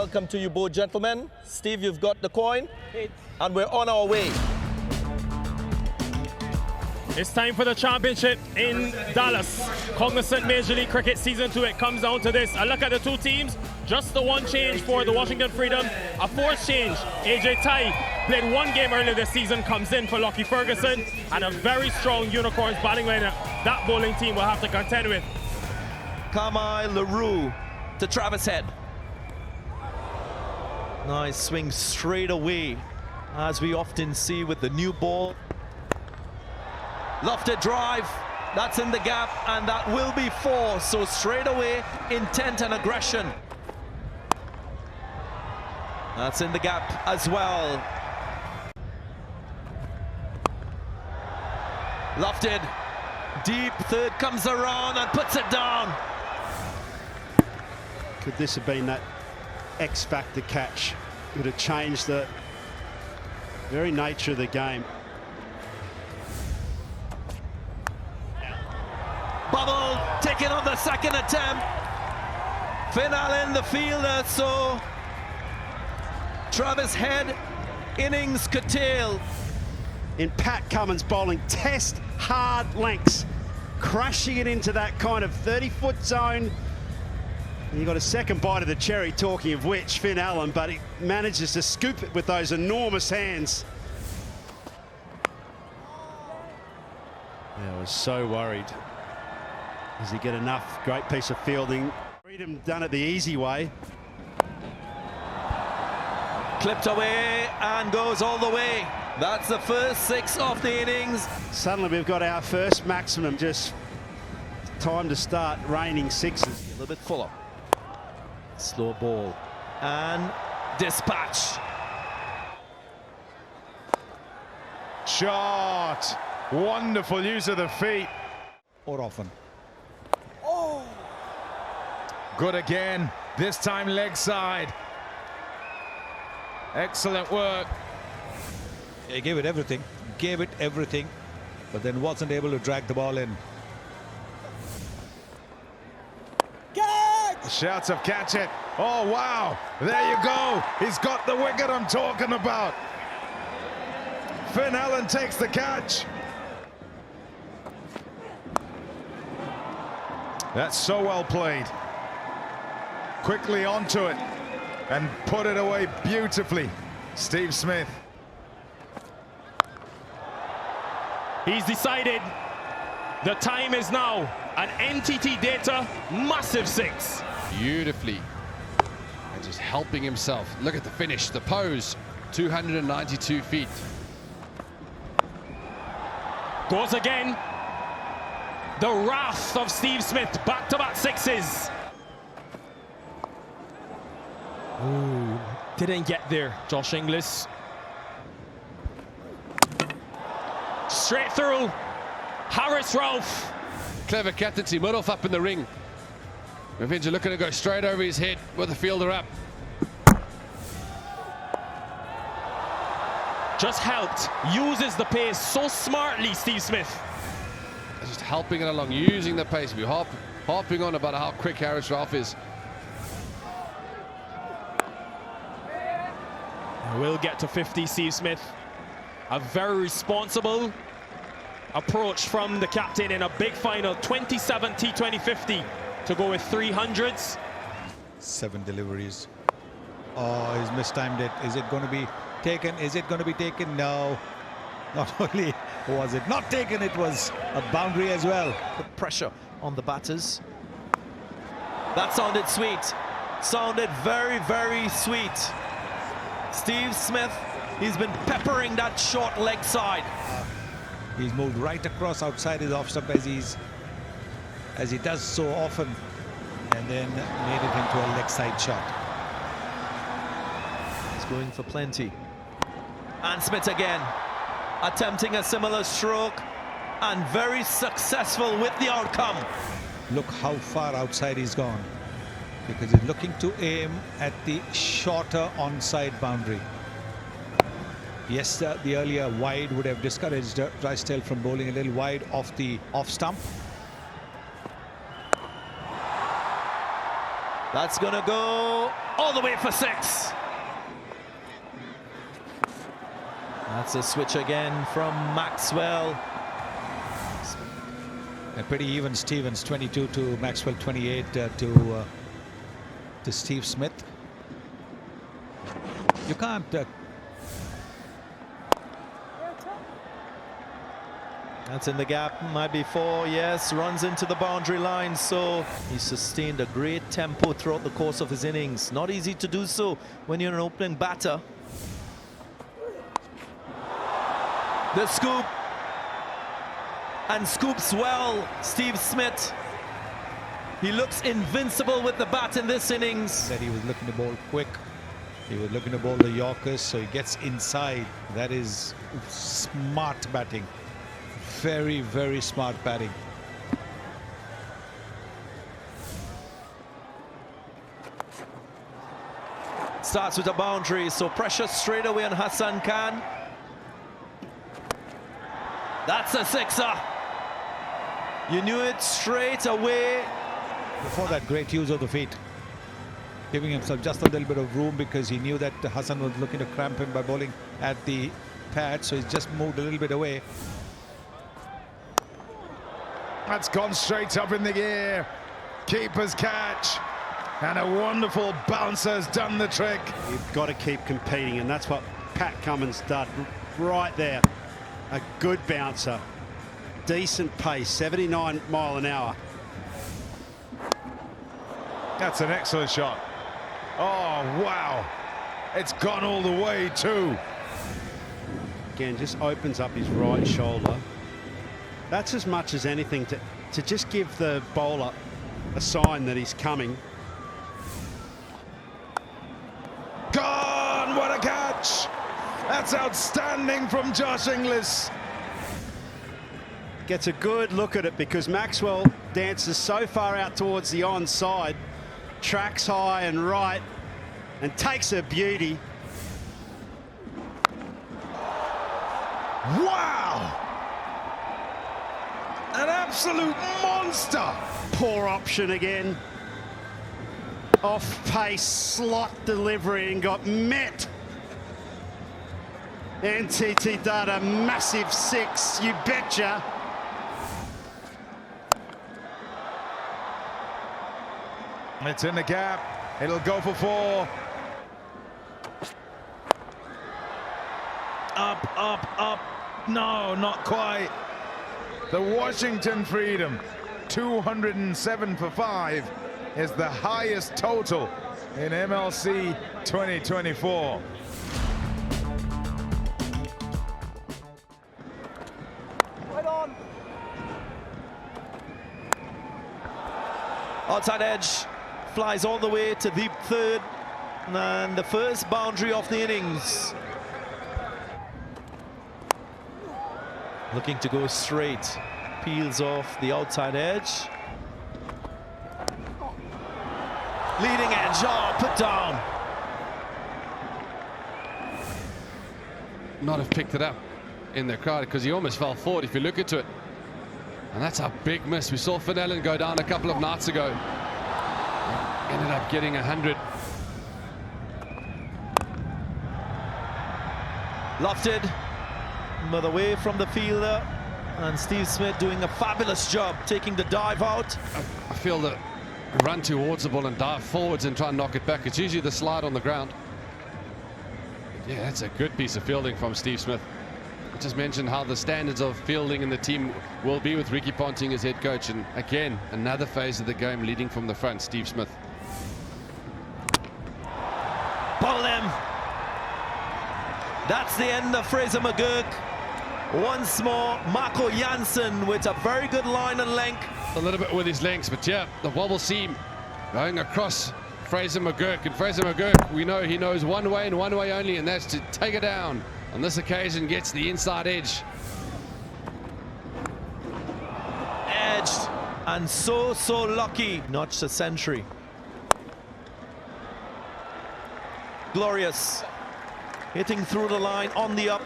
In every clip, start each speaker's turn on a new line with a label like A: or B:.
A: Welcome to you both, gentlemen. Steve, you've got the coin, and we're on our way.
B: It's time for the championship in Dallas. Cognizant Major League Cricket Season 2. It comes down to this. A look at the two teams. Just the one change for the Washington Freedom. A fourth change. AJ Tai played one game earlier this season, comes in for Lockie Ferguson, and a very strong Unicorns batting lineup that bowling team will have to contend with.
A: Kamai LaRue to Travis Head. Nice swing straight away, as we often see with the new ball. Lofted drive, that's in the gap, and that will be 4. So straight away, intent and aggression. That's in the gap as well. Lofted, deep, third comes around and puts it down.
C: Could this have been that X-factor catch? Would have changed the very nature of the game.
A: Bubble taken on the second attempt. Finn Allen, the fielder, so Travis Head, innings curtailed.
C: In Pat Cummins bowling test hard lengths, crashing it into that kind of 30-foot zone. And you got a second bite of the cherry, talking of which, Finn Allen, but he manages to scoop it with those enormous hands. Yeah, I was so worried. Does he get enough? Great piece of fielding. Freedom done it the easy way.
A: Clipped away and goes all the way. That's the first 6 of the innings.
C: Suddenly we've got our first maximum, just time to start raining sixes.
A: A little bit fuller. Slow ball and dispatch.
D: Shot. Wonderful use of the feet.
E: Or often.
D: Good again, this time leg side. Excellent work.
E: He gave it everything, but then wasn't able to drag the ball in.
D: Shouts of catch it. Oh, wow. There you go. He's got the wicket I'm talking about. Finn Allen takes the catch. That's so well played. Quickly onto it and put it away beautifully. Steve Smith.
B: He's decided the time is now. An NTT data massive 6.
F: Beautifully, and just helping himself. Look at the finish, the pose, 292 feet.
B: Goes again. The wrath of Steve Smith, back-to-back 6s. Ooh, didn't get there, Josh Inglis. Straight through, Harris Ralph.
F: Clever captaincy, Murdoch up in the ring. Ravinja looking to go straight over his head with the fielder up.
B: Just helped, uses the pace so smartly, Steve Smith.
F: Just helping it along, using the pace. We're harping on about how quick Harris Ralph is.
B: Will get to 50, Steve Smith. A very responsible approach from the captain in a big final, 27 T20 50 to go with 300s.
E: 7 deliveries. Oh, he's mistimed it. Is it going to be taken? Is it going to be taken? No. Not only was it not taken, it was a boundary as well.
A: The pressure on the batters. That sounded sweet. Sounded very, very sweet. Steve Smith, he's been peppering that short leg side.
E: He's moved right across outside his off stump as he does so often, and then made it into a leg side shot.
A: He's going for plenty. And Smith again, attempting a similar stroke, and very successful with the outcome.
E: Look how far outside he's gone, because he's looking to aim at the shorter onside boundary. Yes, the earlier wide would have discouraged Drysdale from bowling a little wide off the off stump.
A: That's gonna go all the way for 6. That's a switch again from Maxwell.
E: A pretty even Stevens, 22 to Maxwell, 28 to Steve Smith. You can't.
A: That's in the gap, might be 4, yes, runs into the boundary line, so he sustained a great tempo throughout the course of his innings. Not easy to do so when you're an opening batter. The scoop, and scoops well, Steve Smith. He looks invincible with the bat in this innings.
E: Said he was looking to bowl quick. He was looking to bowl the Yorkers, so he gets inside. That is smart batting. Very, very smart batting.
A: Starts with a boundary, so pressure straight away on Hassan Khan. That's a 6er. You knew it straight away.
E: Before that, great use of the feet, giving himself just a little bit of room because he knew that Hassan was looking to cramp him by bowling at the pad, so he's just moved a little bit away.
D: That's gone straight up in the air. Keeper's catch. And a wonderful bouncer has done the trick.
C: You've got to keep competing, and that's what Pat Cummins did right there. A good bouncer. Decent pace, 79 mile an hour.
D: That's an excellent shot. Oh, wow. It's gone all the way too.
C: Again, just opens up his right shoulder. That's as much as anything to just give the bowler a sign that he's coming.
D: Gone! What a catch! That's outstanding from Josh Inglis.
C: Gets a good look at it because Maxwell dances so far out towards the onside, tracks high and right, and takes a beauty.
D: Wow! An absolute monster!
C: Poor option again. Off pace slot delivery and got met. NTT Data, massive 6, you betcha.
D: It's in the gap. It'll go for 4. Up, up, up. No, not quite. The Washington Freedom, 207 for 5, is the highest total in MLC 2024.
A: Outside edge, flies all the way to the 3rd, and the first boundary of the innings. Looking to go straight, peels off the outside edge. Leading edge, oh, put down.
F: Not have picked it up in the crowd because he almost fell forward if you look into it. And that's a big miss. We saw Finn Allen go down a couple of nights ago. Ended up getting 100.
A: Lofted, but away from the fielder. And Steve Smith doing a fabulous job taking the dive out.
F: I feel that run towards the ball and dive forwards and try and knock it back. It's usually the slide on the ground. Yeah, that's a good piece of fielding from Steve Smith. I just mentioned how the standards of fielding in the team will be with Ricky Ponting as head coach. And again, another phase of the game leading from the front, Steve Smith.
A: Bowl him. That's the end of Fraser McGurk. Once more, Marco Jansen with a very good line and length.
F: A little bit with his lengths, but yeah, the wobble seam going across Fraser McGurk. And Fraser McGurk, we know he knows one way and one way only, and that's to take it down. On this occasion, gets the inside edge.
A: Edged, and so lucky. Notched a century. Glorious. Hitting through the line on the up.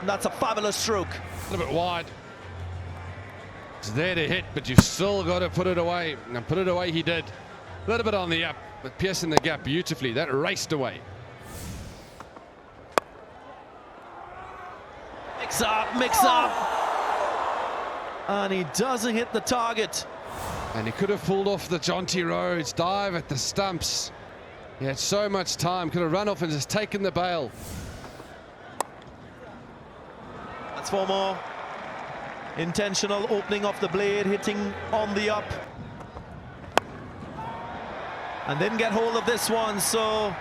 A: That's a fabulous stroke.
F: A little bit wide. It's there to hit, but you've still got to put it away. And put it away he did. A little bit on the up. but piercing the gap beautifully. That raced away.
A: Mix up. And he doesn't hit the target.
F: And he could have pulled off the Jonty Rhodes dive at the stumps. He had so much time, could have run off and just taken the bail.
A: That's 4 more. Intentional opening of the blade, hitting on the up. And didn't get hold of this one, so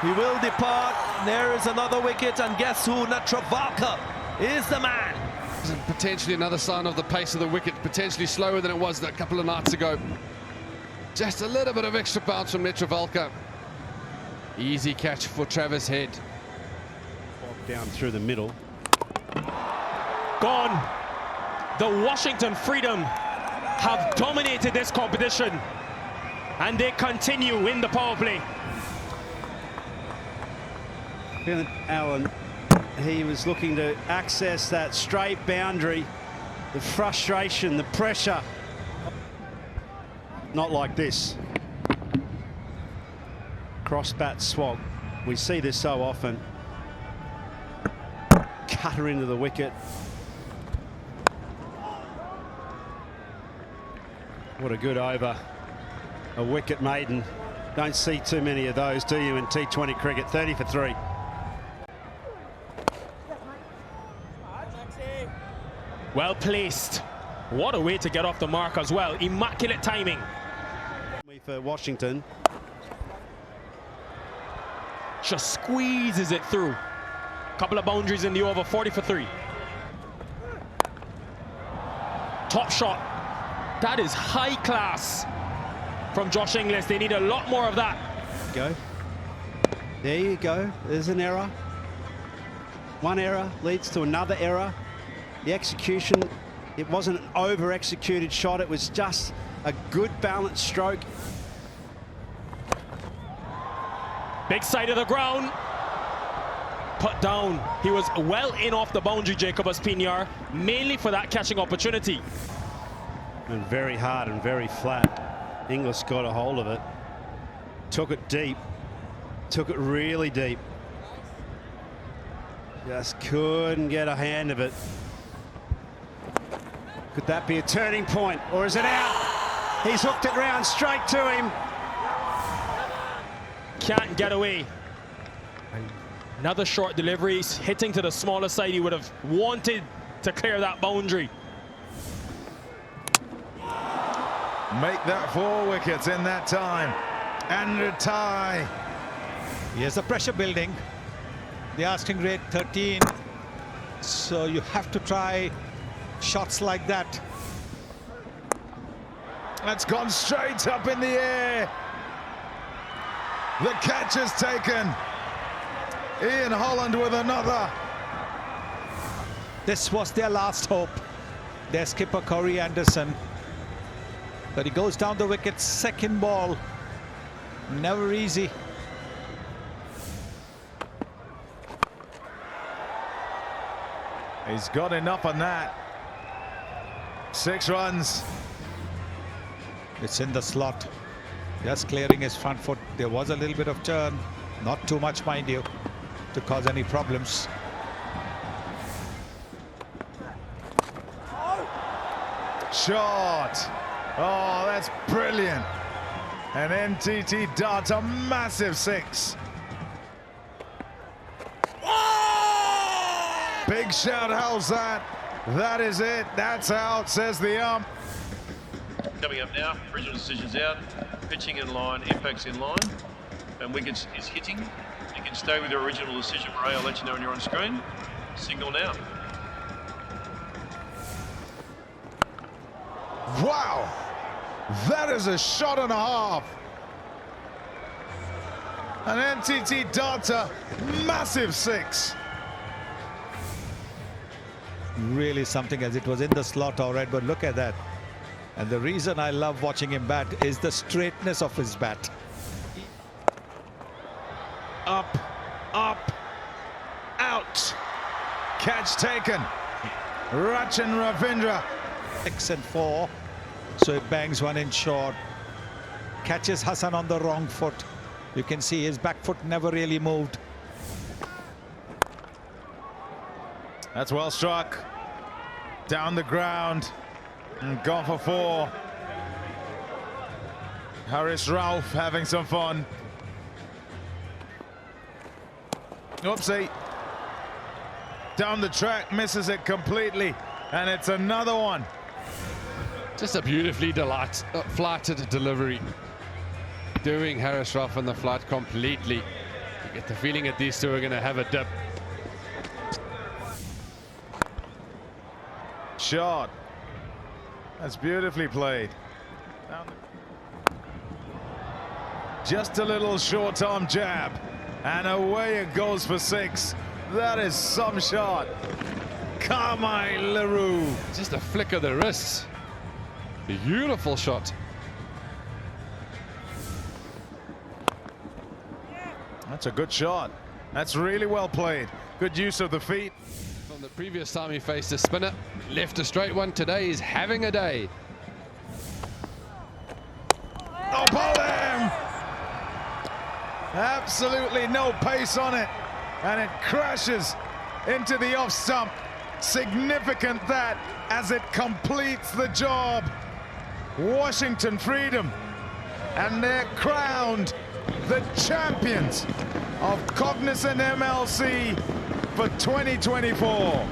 A: he will depart. There is another wicket, and guess who? Netravalka is the man.
F: Potentially another sign of the pace of the wicket, potentially slower than it was a couple of nights ago. Just a little bit of extra bounce from Netravalka. Easy catch for Travis Head.
C: Down through the middle.
B: Gone. The Washington Freedom have dominated this competition, and they continue in the power play.
C: Allen, he was looking to access that straight boundary. The frustration, the pressure. Not like this. Cross bat swag. We see this so often. Cutter into the wicket. What a good over. A wicket maiden. Don't see too many of those, do you, in T20 cricket? 30 for 3.
B: Well placed. What a way to get off the mark as well. Immaculate timing.
C: For Washington.
B: Just squeezes it through. Couple of boundaries in the over. 40 for 3. Top shot. That is high class from Josh Inglis. They need a lot more of that.
C: Go. There you go. There's an error. One error leads to another error. The execution, it wasn't an over-executed shot. It was just a good balanced stroke.
B: Big side of the ground. Put down. He was well in off the boundary, Jacob Espinar, mainly for that catching opportunity.
C: And very hard and very flat. Inglis got a hold of it. Took it deep. Took it really deep. Just couldn't get a hand of it. Could that be a turning point, or is it out? He's hooked it round straight to him.
B: Can't get away. Another short delivery, hitting to the smaller side. He would have wanted to clear that boundary.
D: Make that 4 wickets in that time. And a tie.
E: Here's the pressure building. The asking rate 13. So you have to try shots like that.
D: That's gone straight up in the air. The catch is taken. Ian Holland with another.
E: This was their last hope. Their skipper Corey Anderson. But he goes down the wicket, second ball. Never easy.
D: He's got enough on that. 6 runs.
E: It's in the slot. Just clearing his front foot. There was a little bit of turn. Not too much, mind you, to cause any problems.
D: Shot. Oh, that's brilliant. An NTT dart, a massive 6. Big shout, how's that? That is it. That's out, says the ump.
G: Coming up now, original decisions out, pitching in line, impacts in line, and wickets is hitting. You can stay with your original decision, Ray. I'll let you know when you're on screen. Signal now.
D: Wow, that is a shot and a half. An NTT darter, massive 6.
E: Really something, as it was in the slot, all right, but look at that. And the reason I love watching him bat is the straightness of his bat.
D: Up, up, out. Catch taken. Rachin Ravindra.
E: 6 and 4, so it bangs one in short. catches Hassan on the wrong foot. You can see his back foot never really moved.
D: That's well struck. Down the ground and gone for 4. Haris Rauf having some fun. Oopsie. Down the track, misses it completely, and it's another one.
F: Just a beautifully flighted delivery. Doing Haris Rauf on the flight completely. You get the feeling that these two are going to have a dip.
D: Shot. That's beautifully played. Just a little short-arm jab, and away it goes for 6. That is some shot. Carmine Leroux.
F: Just a flick of the wrists. Beautiful shot.
D: That's a good shot. That's really well played. Good use of the feet.
F: From the previous time he faced a spinner, left a straight one. Today he's having a day.
D: Oh, pull him! Absolutely no pace on it, and it crashes into the off stump. Significant that as it completes the job. Washington Freedom, and they're crowned the champions of Cognizant MLC for 2024.